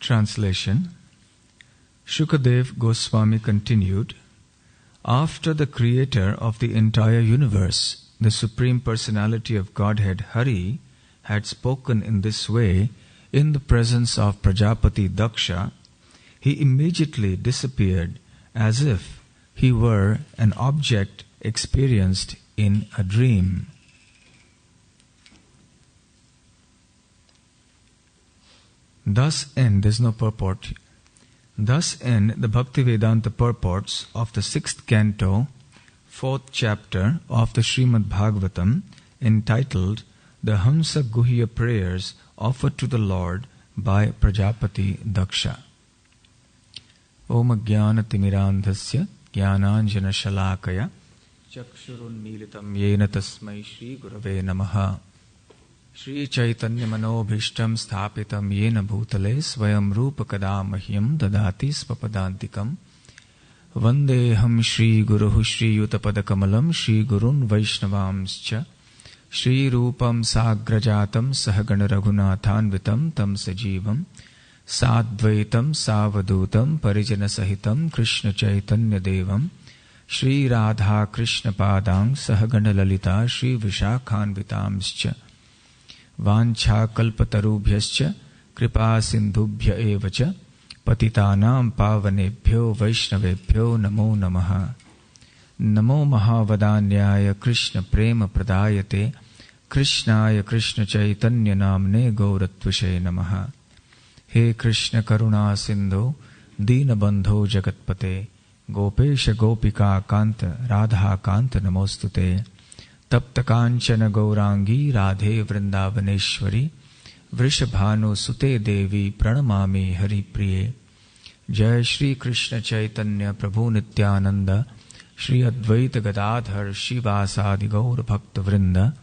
Translation. Shukadev Goswami continued, after the creator of the entire universe, the Supreme Personality of Godhead Hari, had spoken in this way in the presence of Prajapati Daksha, he immediately disappeared as if he were an object experienced in a dream. Thus end, there's no purport. Thus end the Bhaktivedanta purports of the 6th canto, 4th chapter of the Srimad Bhagavatam, entitled The Hamsa Guhya Prayers Offered to the Lord by Prajapati Daksha. Om Jnana Timirandhasya Jnananjana Shalakaya Chakshurunmilitam Yena Tasmai Shri Gurave Namaha. Shri Chaitanya Manobhishtam Sthapitam Yena Bhutale Swayam Rupa Kadamahyam Dadati Svapadantikam Vandeham Shri Guruhu Shri Yutapadakamalam Shri Gurun Vaishnavamscha Shri Rupam Sagrajatam Sahagana Raghunathanvitam Tam Sajivam Sadvaitam Savadutam Parijana Sahitam Krishna Chaitanya Devam Shri Radha Krishna Padang Sahagana Lalita Shri Vishakhanvitamscha Vancha kalpatarubhyascha kripa sindhubhya evacha patitanam pavanebhyo vaishnavebhyo namo namaha. Namo mahavadanyaya Krishna prema pradayate Krishnaya Krishna chaitanya namne gauratvishe namaha. He Krishna karuna sindho deenabandho jagatpate gopesha gopika kanta radha kanta namostute. Tapta Kanchana Gaurangi Radhe Vrindavaneshwari Vrishabhanu Sute Devi Pranamami Hari Priye. Jai Shri Krishna Chaitanya Prabhu Nityananda Shri Advaita Gadadhar Shivasadi Gaur Bhakta Vrinda.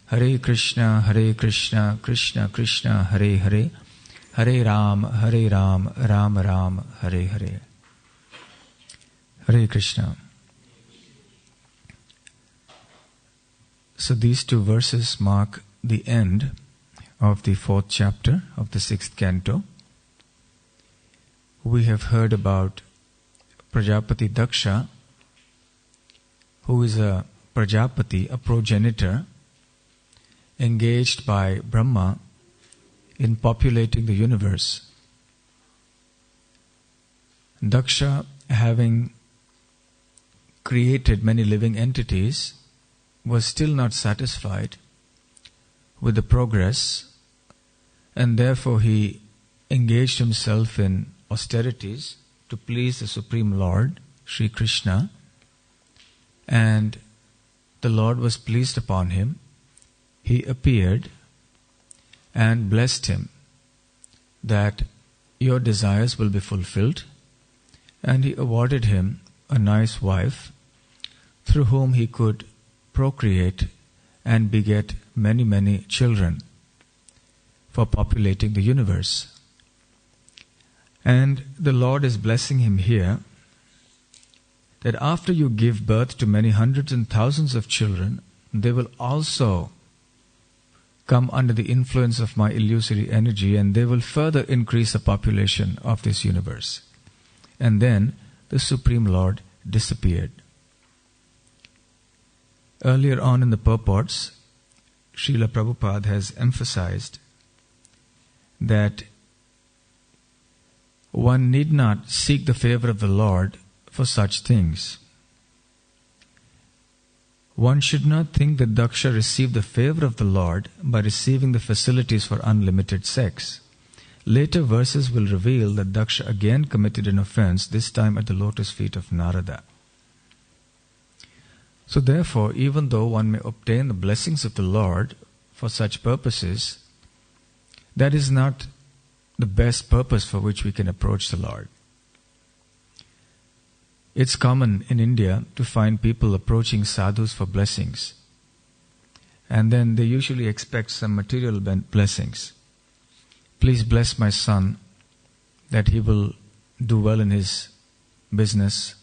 Hare Krishna Krishna Krishna Hare Hare Hare Ram Ram Ram Hare Hare. Hare Krishna. So these two verses mark the end of the 4th chapter of the 6th canto. We have heard about Prajapati Daksha, who is a Prajapati, a progenitor, engaged by Brahma in populating the universe. Daksha, having created many living entities, was still not satisfied with the progress, and therefore he engaged himself in austerities to please the Supreme Lord, Sri Krishna, and the Lord was pleased upon him. He appeared and blessed him that your desires will be fulfilled, and he awarded him a nice wife through whom he could procreate and beget many children for populating the universe. And the Lord is blessing him here that after you give birth to many hundreds and thousands of children, they will also come under the influence of my illusory energy, and they will further increase the population of this universe. And then the Supreme Lord disappeared. Earlier on in the purports, Srila Prabhupada has emphasized that one need not seek the favor of the Lord for such things. One should not think that Daksha received the favor of the Lord by receiving the facilities for unlimited sex. Later verses will reveal that Daksha again committed an offense, this time at the lotus feet of Narada. So therefore, even though one may obtain the blessings of the Lord for such purposes, that is not the best purpose for which we can approach the Lord. It's common in India to find people approaching sadhus for blessings, and then they usually expect some material blessings. Please bless my son that he will do well in his business.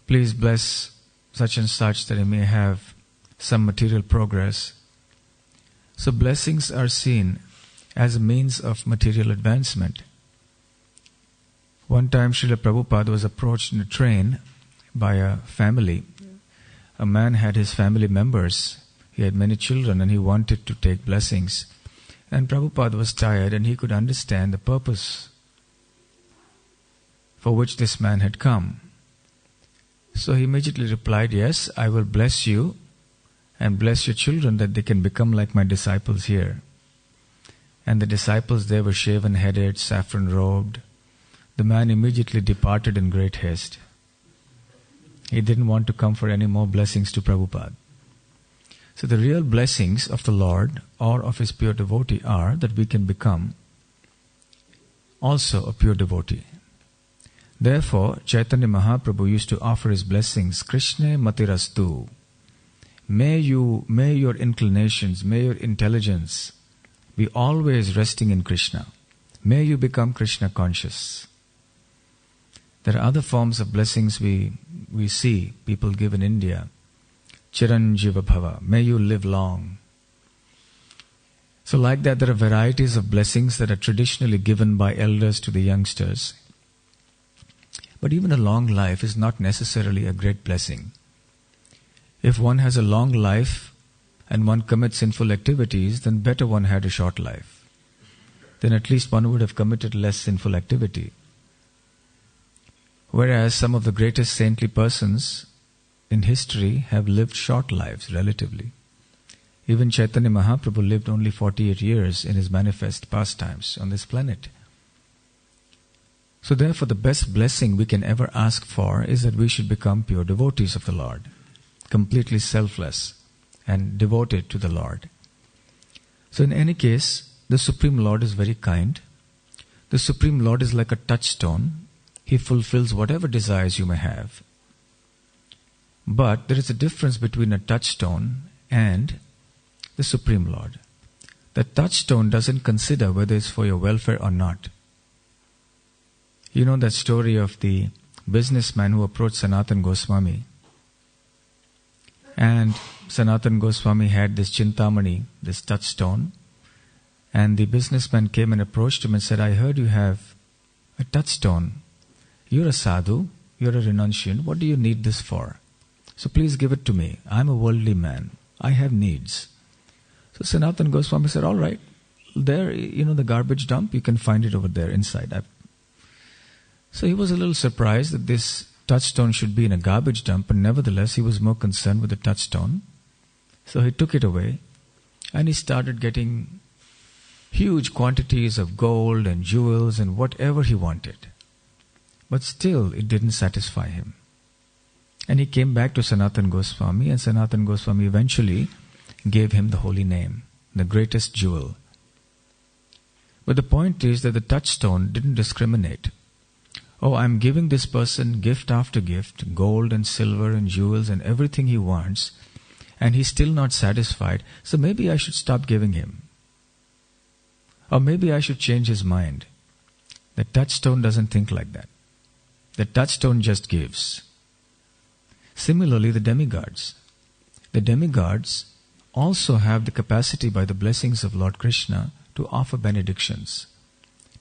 Please bless such and such that he may have some material progress. So blessings are seen as a means of material advancement. One time Srila Prabhupada was approached in a train by a family. A man had his family members. He had many children and he wanted to take blessings. And Prabhupada was tired and he could understand the purpose for which this man had come. So he immediately replied, yes, I will bless you and bless your children that they can become like my disciples here. And the disciples there were shaven-headed, saffron-robed. The man immediately departed in great haste. He didn't want to come for any more blessings to Prabhupada. So the real blessings of the Lord or of His pure devotee are that we can become also a pure devotee. Therefore, Chaitanya Mahaprabhu used to offer his blessings, Krishna Matirastu. May your inclinations, may your intelligence be always resting in Krishna. May you become Krishna conscious. There are other forms of blessings we see people give in India. Chiranjiva Bhava, may you live long. So like that, there are varieties of blessings that are traditionally given by elders to the youngsters. But even a long life is not necessarily a great blessing. If one has a long life and one commits sinful activities, then better one had a short life. Then at least one would have committed less sinful activity. Whereas some of the greatest saintly persons in history have lived short lives, relatively. Even Chaitanya Mahaprabhu lived only 48 years in his manifest pastimes on this planet. So therefore the best blessing we can ever ask for is that we should become pure devotees of the Lord, completely selfless and devoted to the Lord. So in any case, the Supreme Lord is very kind. The Supreme Lord is like a touchstone. He fulfills whatever desires you may have. But there is a difference between a touchstone and the Supreme Lord. The touchstone doesn't consider whether it's for your welfare or not. You know that story of the businessman who approached Sanatana Goswami. And Sanatana Goswami had this Chintamani, this touchstone. And the businessman came and approached him and said, I heard you have a touchstone. You're a sadhu, you're a renunciant, what do you need this for? So please give it to me. I'm a worldly man. I have needs. So Sanatana Goswami said, all right, there, the garbage dump, you can find it over there inside. So he was a little surprised that this touchstone should be in a garbage dump, but nevertheless he was more concerned with the touchstone. So he took it away and he started getting huge quantities of gold and jewels and whatever he wanted. But still it didn't satisfy him. And he came back to Sanatana Goswami, and Sanatana Goswami eventually gave him the holy name, the greatest jewel. But the point is that the touchstone didn't discriminate. Oh, I'm giving this person gift after gift, gold and silver and jewels and everything he wants, and he's still not satisfied, so maybe I should stop giving him. Or maybe I should change his mind. The touchstone doesn't think like that. The touchstone just gives. Similarly, the demigods. The demigods also have the capacity by the blessings of Lord Krishna to offer benedictions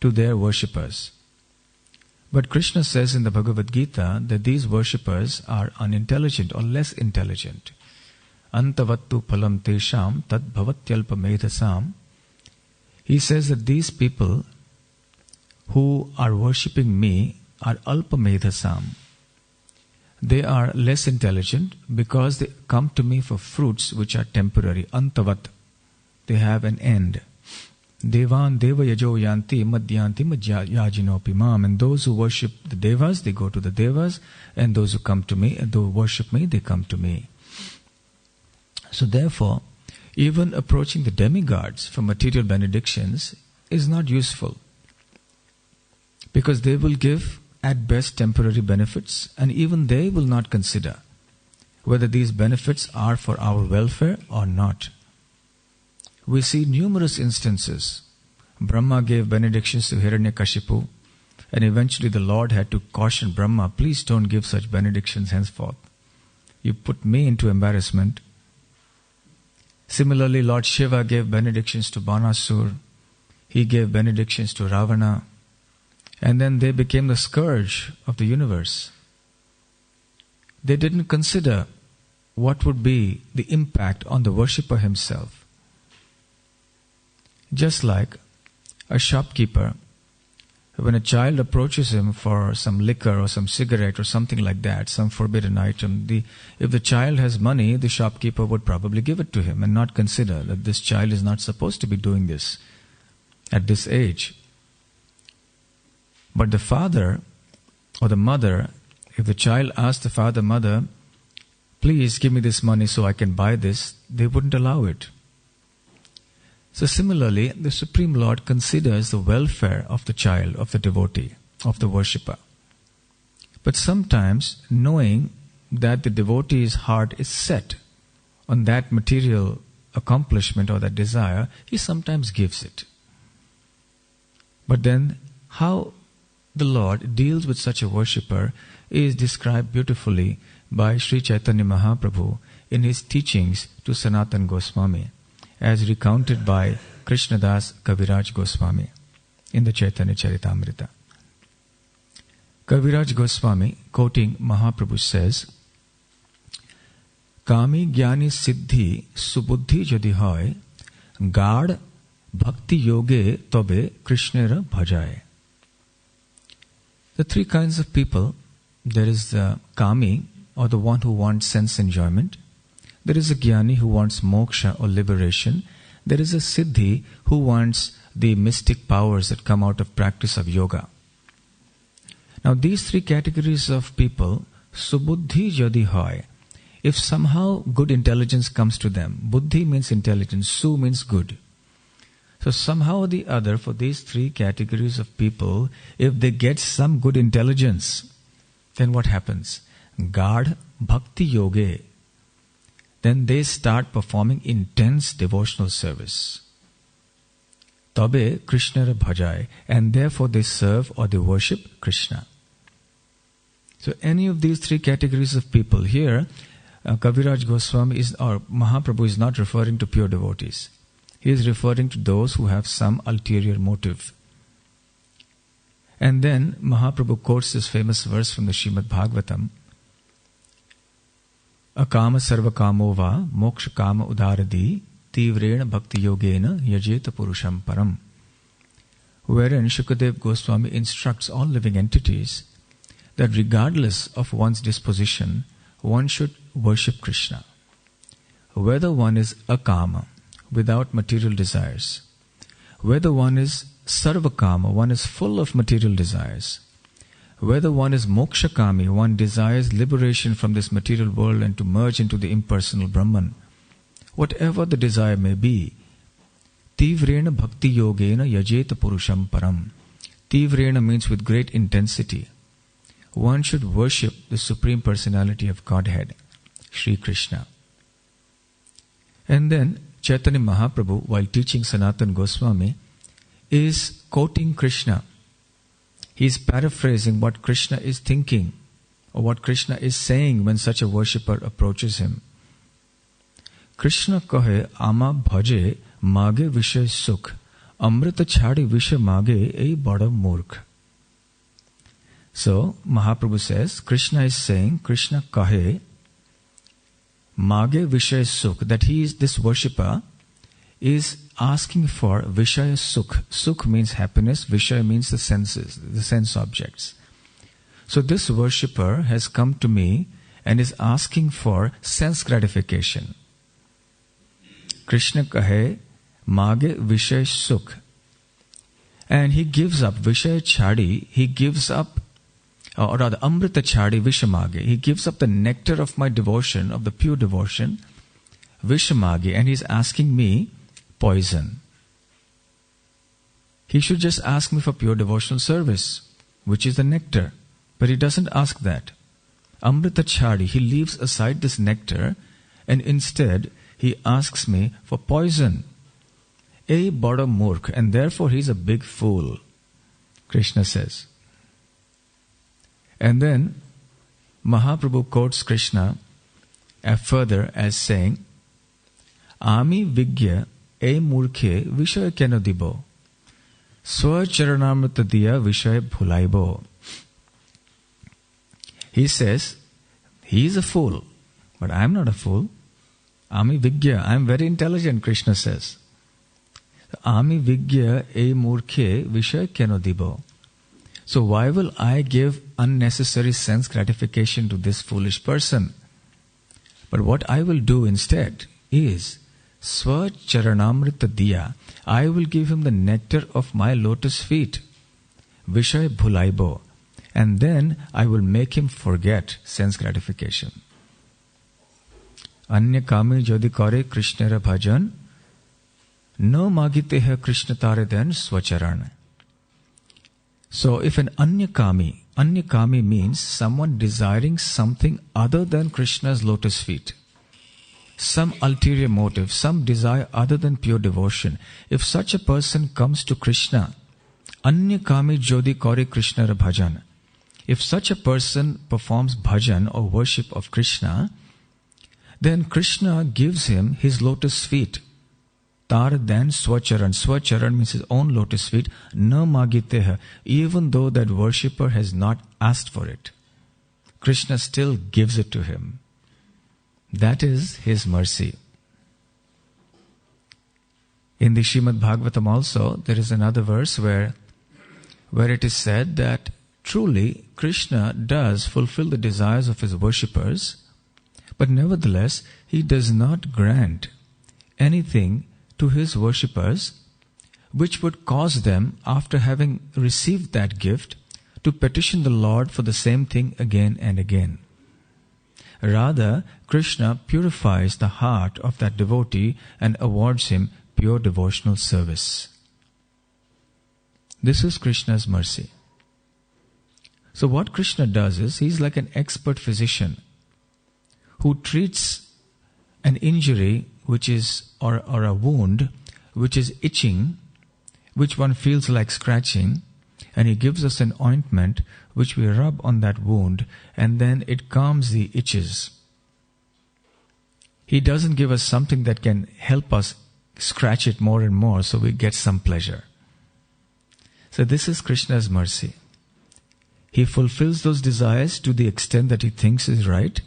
to their worshippers. But Krishna says in the Bhagavad Gita that these worshippers are unintelligent or less intelligent. Antavattu phalam tesham tad bhavatyalpa medhasam. He says that these people who are worshipping me are alpa medhasam. They are less intelligent because they come to me for fruits which are temporary. Antavat. They have an end. Devan deva yajo yanti madhyanti madhyajinopi mam. And those who worship the devas, they go to the devas. And those who come to me, and those who worship me, they come to me. So therefore, even approaching the demigods for material benedictions is not useful. Because they will give at best temporary benefits, and even they will not consider whether these benefits are for our welfare or not. We see numerous instances. Brahma gave benedictions to Hiranyakashipu, and eventually the Lord had to caution Brahma, please don't give such benedictions henceforth. You put me into embarrassment. Similarly, Lord Shiva gave benedictions to Banasur. He gave benedictions to Ravana. And then they became the scourge of the universe. They didn't consider what would be the impact on the worshipper himself. Just like a shopkeeper, when a child approaches him for some liquor or some cigarette or something like that, some forbidden item, if the child has money, the shopkeeper would probably give it to him and not consider that this child is not supposed to be doing this at this age. But the father or the mother, if the child asked the father, mother, please give me this money so I can buy this, they wouldn't allow it. So similarly, the Supreme Lord considers the welfare of the child, of the devotee, of the worshipper. But sometimes, knowing that the devotee's heart is set on that material accomplishment or that desire, he sometimes gives it. But then, how the Lord deals with such a worshipper is described beautifully by Sri Chaitanya Mahaprabhu in his teachings to Sanatana Goswami, as recounted by Krishnadas Kaviraj Goswami in the Chaitanya Charitamrita. Kaviraj Goswami, quoting Mahaprabhu, says, Kami Jnani Siddhi Subuddhi Jadi Hoy, Gad Bhakti Yoge Tobe Krishnera Bhajaye. The three kinds of people, there is the Kami, or the one who wants sense enjoyment. There is a Jnani who wants moksha or liberation. There is a Siddhi who wants the mystic powers that come out of practice of yoga. Now these three categories of people, Subuddhi Jadi Hoy, if somehow good intelligence comes to them, Buddhi means intelligence, Su means good. So somehow or the other, for these three categories of people, if they get some good intelligence, then what happens? Gad Bhakti Yoge. Then they start performing intense devotional service. Tabe Krishnara Bhajai. And therefore they serve or they worship Krishna. So any of these three categories of people here, Kaviraj Goswami or Mahaprabhu is not referring to pure devotees. He is referring to those who have some ulterior motive. And then Mahaprabhu quotes this famous verse from the Srimad Bhagavatam, Akama sarva kamo va moksha kama udaradi tivrena bhakti yogena yajeta purusham param. Wherein Shukadev Goswami instructs all living entities that regardless of one's disposition, one should worship Krishna. Whether one is akama, without material desires, whether one is sarvakama, one is full of material desires, whether one is mokshakami, one desires liberation from this material world and to merge into the impersonal Brahman, whatever the desire may be, tivrena bhakti yogena yajeta purusham param. Tivrena means with great intensity. One should worship the Supreme Personality of Godhead, Sri Krishna. And then Chaitanya Mahaprabhu, while teaching Sanatana Goswami, is quoting Krishna. He is paraphrasing what Krishna is thinking or what Krishna is saying when such a worshipper approaches him. Krishna kahe ama bhaje mage vishay sukh, amrita chhadi vishay mage ei bada murkh. So Mahaprabhu says, Krishna is saying, Krishna kahe mage vishay sukh, that this worshipper is asking for Vishaya Sukh. Sukh means happiness, Vishaya means the senses, the sense objects. So this worshipper has come to me and is asking for sense gratification. Krishna kahe mage Vishaya Sukh. And he gives up Vishaya Chadi, he gives up, or rather Amrita Chadi Vishamage, he gives up the nectar of my devotion, of the pure devotion, Vishamage, and he's asking me poison. He should just ask me for pure devotional service, which is the nectar. But he doesn't ask that. Amrita Chadi, he leaves aside this nectar and instead he asks me for poison. A bada murkh, and therefore he's a big fool, Krishna says. And then Mahaprabhu quotes Krishna further as saying, Ami vigya e murkhe vishaya kena dibo. Swacharanamrita diya vishay bhulaibo. He says, he is a fool, but I am not a fool. Ami Vigya, I am very intelligent, Krishna says. Ami Vigya e murkhe vishay keno dibo. So why will I give unnecessary sense gratification to this foolish person? But what I will do instead is, Swacharanamrita diya, I will give him the nectar of my lotus feet, Vishay bhulaibo, and then I will make him forget sense gratification. Anya kami jodi kare Krishnera bhajan, no magite hai Krishna tare den swacharan. So if an Anyakami means someone desiring something other than Krishna's lotus feet. Some ulterior motive, some desire other than pure devotion. If such a person comes to Krishna, Anyakami jodi kare Krishna bhajan. If such a person performs bhajan or worship of Krishna, then Krishna gives him his lotus feet. Tar then swacharan. Swacharan means his own lotus feet. Na magiteha. Even though that worshipper has not asked for it, Krishna still gives it to him. That is his mercy. In the Srimad Bhagavatam also, there is another verse where it is said that truly Krishna does fulfill the desires of his worshippers, but nevertheless he does not grant anything to his worshippers which would cause them, after having received that gift, to petition the Lord for the same thing again and again. Rather, Krishna purifies the heart of that devotee and awards him pure devotional service. This is Krishna's mercy. So what Krishna does is, he is like an expert physician who treats an injury which is, or a wound which is itching, which one feels like scratching, and he gives us an ointment which we rub on that wound, and then it calms the itches. He doesn't give us something that can help us scratch it more and more so we get some pleasure. So this is Krishna's mercy. He fulfills those desires to the extent that he thinks is right,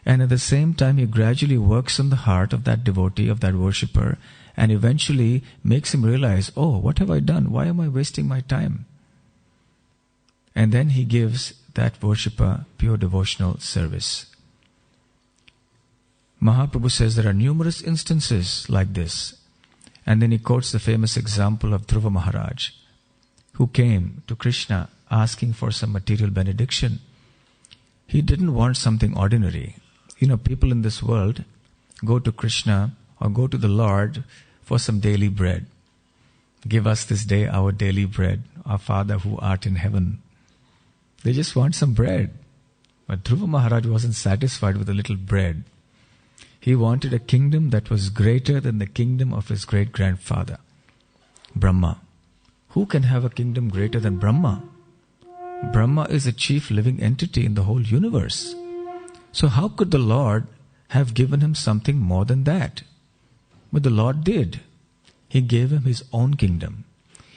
and at the same time he gradually works on the heart of that devotee, of that worshipper, and eventually makes him realize, oh, what have I done? Why am I wasting my time? And then he gives that worshipper pure devotional service. Mahaprabhu says there are numerous instances like this. And then he quotes the famous example of Dhruva Maharaj, who came to Krishna asking for some material benediction. He didn't want something ordinary. People in this world go to Krishna or go to the Lord for some daily bread. Give us this day our daily bread, our Father who art in heaven. They just want some bread. But Dhruva Maharaj wasn't satisfied with a little bread. He wanted a kingdom that was greater than the kingdom of his great-grandfather, Brahma. Who can have a kingdom greater than Brahma? Brahma is the chief living entity in the whole universe. So how could the Lord have given him something more than that? But the Lord did. He gave him his own kingdom.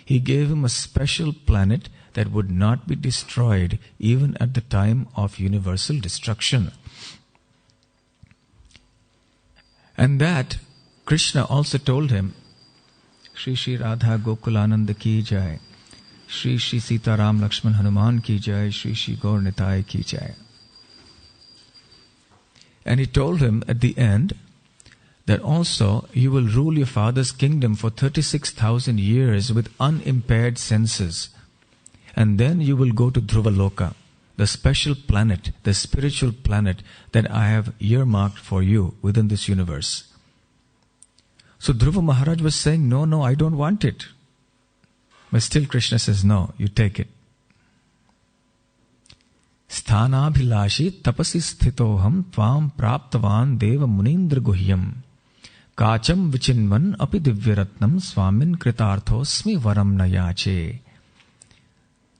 He gave him a special planet that would not be destroyed even at the time of universal destruction. And that Krishna also told him, Shri Shri Radha Gokulananda ki jai, Shri Shri Sita Ram Lakshman Hanuman ki jai, Shri Shri Gaur Nitai ki jai. And he told him at the end that also you will rule your father's kingdom for 36,000 years with unimpaired senses. And then you will go to Dhruvaloka, the special planet, the spiritual planet that I have earmarked for you within this universe. So Dhruva Maharaj was saying, no, I don't want it. But still Krishna says, no, you take it. Sthanabhilashi tapasi sthitoham tvam praptavan deva munindra guhyam kacham vichinvan api divyaratnam swamin kritarthosmi varam nayache.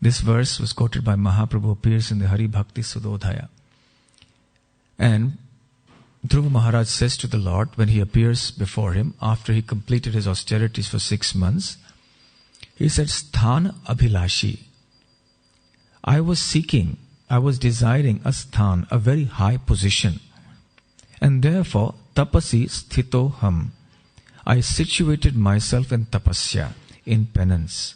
This verse was quoted by Mahaprabhu, appears in the Hari Bhakti Sudodhaya. And Dhruva Maharaj says to the Lord, when he appears before him, after he completed his austerities for 6 months, He said, Sthan Abhilashi. I was desiring a sthan, a very high position. And therefore, tapasi sthito ham. I situated myself in tapasya, in penance.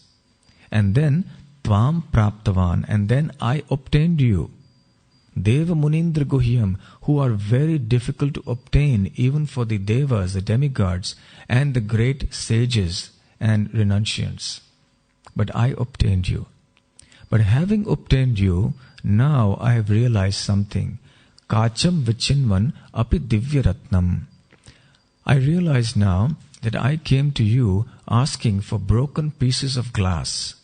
And then, tvam praptavan, and then I obtained you. Deva Munindra Guhyam, who are very difficult to obtain even for the devas, the demigods, and the great sages and renunciants. But I obtained you. But having obtained you, now I have realized something. Kacham vichinvan api divya ratnam. I realize now that I came to you asking for broken pieces of glass,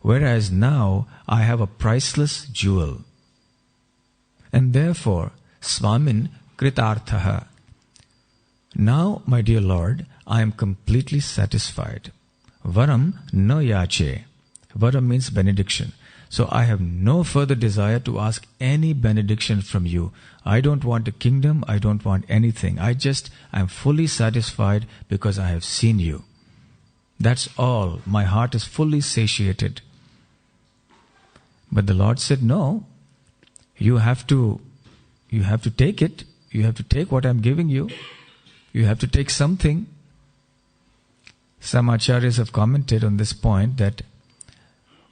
whereas now I have a priceless jewel. And therefore, Swamin Kritarthaha. Now, my dear Lord, I am completely satisfied. Varam na yache. Varam means benediction. So I have no further desire to ask any benediction from you. I don't want a kingdom. I don't want anything. I am fully satisfied because I have seen you. That's all. My heart is fully satiated. But the Lord said, no. You have to take it. You have to take what I'm giving you. You have to take something. Some acharyas have commented on this point that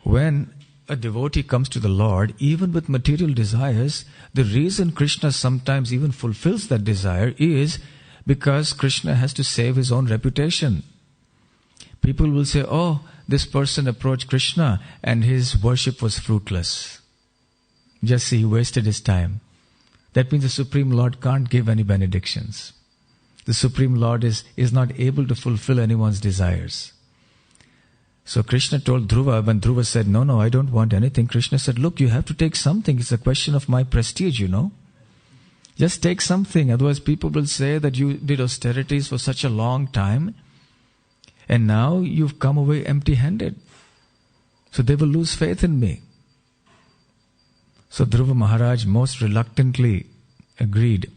when a devotee comes to the Lord, even with material desires, the reason Krishna sometimes even fulfills that desire is because Krishna has to save his own reputation. People will say, oh, this person approached Krishna and his worship was fruitless. Just see, he wasted his time. That means the Supreme Lord can't give any benedictions. The Supreme Lord is not able to fulfill anyone's desires. So Krishna told Dhruva, when Dhruva said, no, I don't want anything, Krishna said, look, you have to take something. It's a question of my prestige, you know. Just take something. Otherwise people will say that you did austerities for such a long time and now you've come away empty-handed. So they will lose faith in me. So Dhruva Maharaj most reluctantly agreed.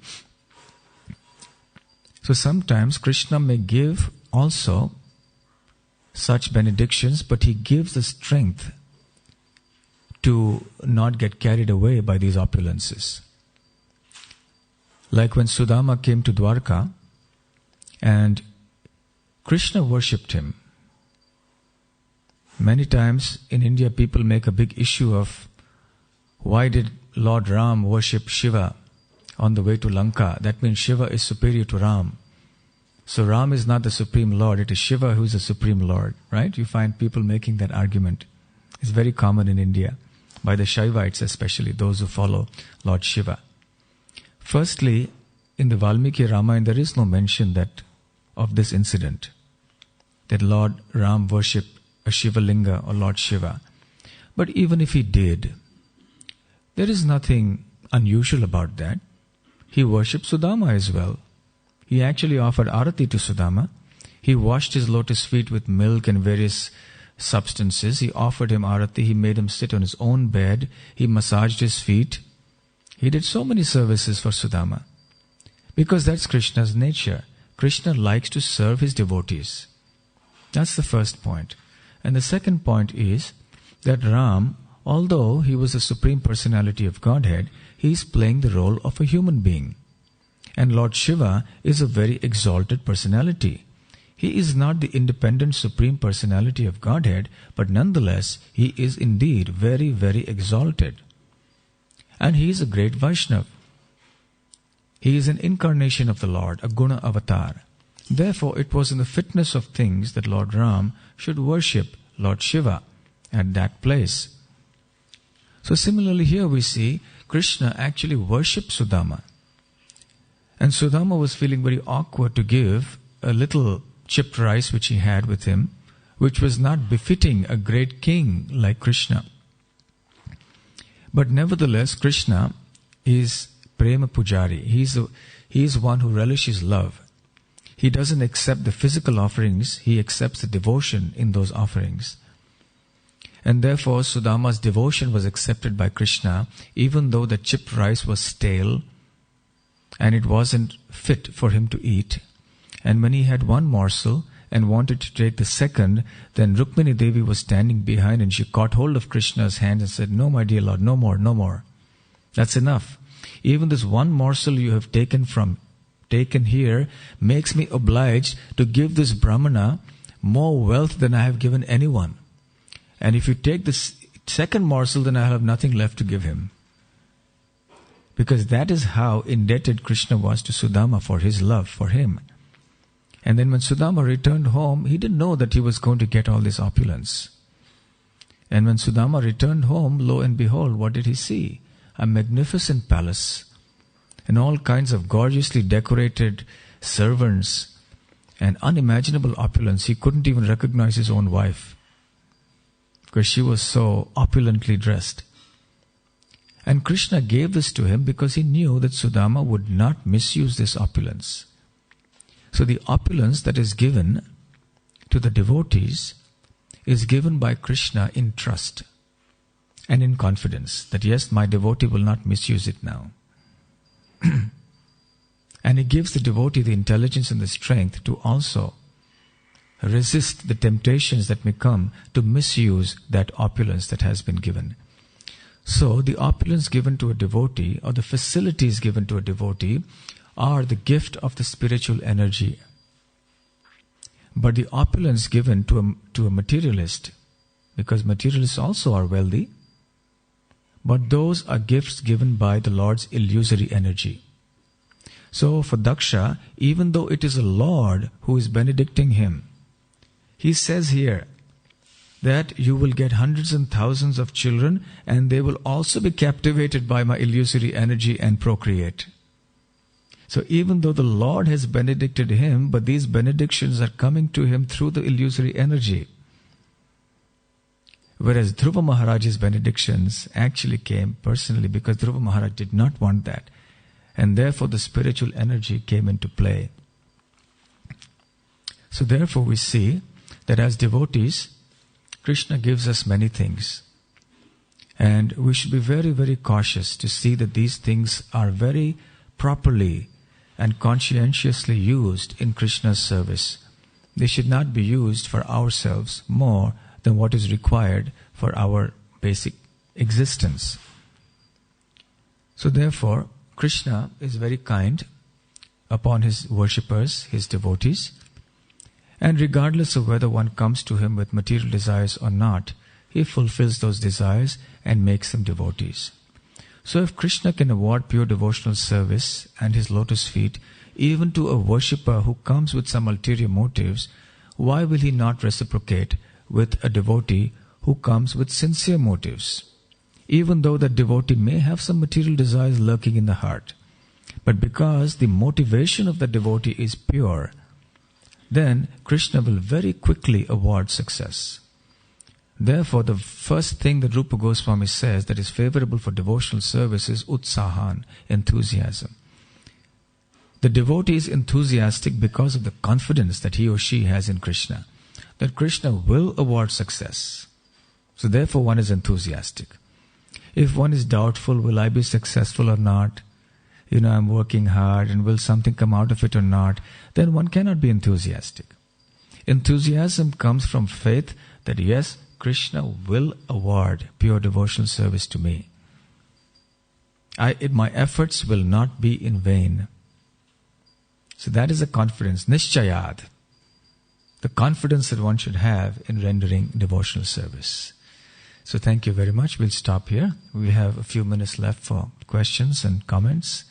So sometimes Krishna may give also such benedictions, but he gives the strength to not get carried away by these opulences. Like when Sudama came to Dwarka and Krishna worshipped him. Many times in India people make a big issue of why did Lord Ram worship Shiva on the way to Lanka? That means Shiva is superior to Ram. So Ram is not the Supreme Lord, it is Shiva who is the Supreme Lord, right? You find people making that argument. It's very common in India, by the Shaivites especially, those who follow Lord Shiva. Firstly, in the Valmiki Ramayana there is no mention of this incident, that Lord Ram worshipped a Shiva Linga or Lord Shiva. But even if he did, there is nothing unusual about that. He worshipped Sudama as well. He actually offered arati to Sudama. He washed his lotus feet with milk and various substances. He offered him arati. He made him sit on his own bed. He massaged his feet. He did so many services for Sudama. Because that's Krishna's nature. Krishna likes to serve his devotees. That's the first point. And the second point is that Ram, although he was the Supreme Personality of Godhead, he is playing the role of a human being. And Lord Shiva is a very exalted personality. He is not the independent Supreme Personality of Godhead, but nonetheless, he is indeed very, very exalted. And he is a great Vaishnav. He is an incarnation of the Lord, a Guna avatar. Therefore, it was in the fitness of things that Lord Ram should worship Lord Shiva at that place. So similarly here we see Krishna actually worshipped Sudama. And Sudama was feeling very awkward to give a little chipped rice which he had with him, which was not befitting a great king like Krishna. But nevertheless, Krishna is Prema Pujari. He is one who relishes love. He doesn't accept the physical offerings, he accepts the devotion in those offerings. And therefore, Sudama's devotion was accepted by Krishna, even though the chipped rice was stale and it wasn't fit for him to eat. And when he had one morsel and wanted to take the second, then Rukmini Devi was standing behind and she caught hold of Krishna's hand and said, "No, my dear Lord, no more, no more. That's enough. Even this one morsel you have taken here makes me obliged to give this Brahmana more wealth than I have given anyone. And if you take this second morsel, then I have nothing left to give him." Because that is how indebted Krishna was to Sudama for his love for him. And then when Sudama returned home, he didn't know that he was going to get all this opulence. And when Sudama returned home, lo and behold, what did he see? A magnificent palace and all kinds of gorgeously decorated servants and unimaginable opulence. He couldn't even recognize his own wife because she was so opulently dressed. And Krishna gave this to him because he knew that Sudama would not misuse this opulence. So the opulence that is given to the devotees is given by Krishna in trust and in confidence that yes, my devotee will not misuse it now. And he gives the devotee the intelligence and the strength to also resist the temptations that may come to misuse that opulence that has been given. So the opulence given to a devotee or the facilities given to a devotee are the gift of the spiritual energy. But the opulence given to a materialist, because materialists also are wealthy, but those are gifts given by the Lord's illusory energy. So for Daksha, even though it is a Lord who is benedicting him, he says here that you will get hundreds and thousands of children and they will also be captivated by my illusory energy and procreate. So even though the Lord has benedicted him, but these benedictions are coming to him through the illusory energy. Whereas Dhruva Maharaj's benedictions actually came personally because Dhruva Maharaj did not want that. And therefore the spiritual energy came into play. So therefore we see that as devotees, Krishna gives us many things. And we should be very, very cautious to see that these things are very properly and conscientiously used in Krishna's service. They should not be used for ourselves more than what is required for our basic existence. So therefore, Krishna is very kind upon his worshippers, his devotees. And regardless of whether one comes to him with material desires or not, he fulfills those desires and makes them devotees. So if Krishna can award pure devotional service and his lotus feet even to a worshipper who comes with some ulterior motives, why will he not reciprocate with a devotee who comes with sincere motives? Even though that devotee may have some material desires lurking in the heart. But because the motivation of the devotee is pure, then Krishna will very quickly award success. Therefore, the first thing that Rupa Goswami says that is favorable for devotional service is utsahan, enthusiasm. The devotee is enthusiastic because of the confidence that he or she has in Krishna, that Krishna will award success. So therefore one is enthusiastic. If one is doubtful, will I be successful or not? I'm working hard and will something come out of it or not? Then one cannot be enthusiastic. Enthusiasm comes from faith that yes, Krishna will award pure devotional service to me. My efforts will not be in vain. So that is a confidence, nishchayad. The confidence that one should have in rendering devotional service. So thank you very much. We'll stop here. We have a few minutes left for questions and comments.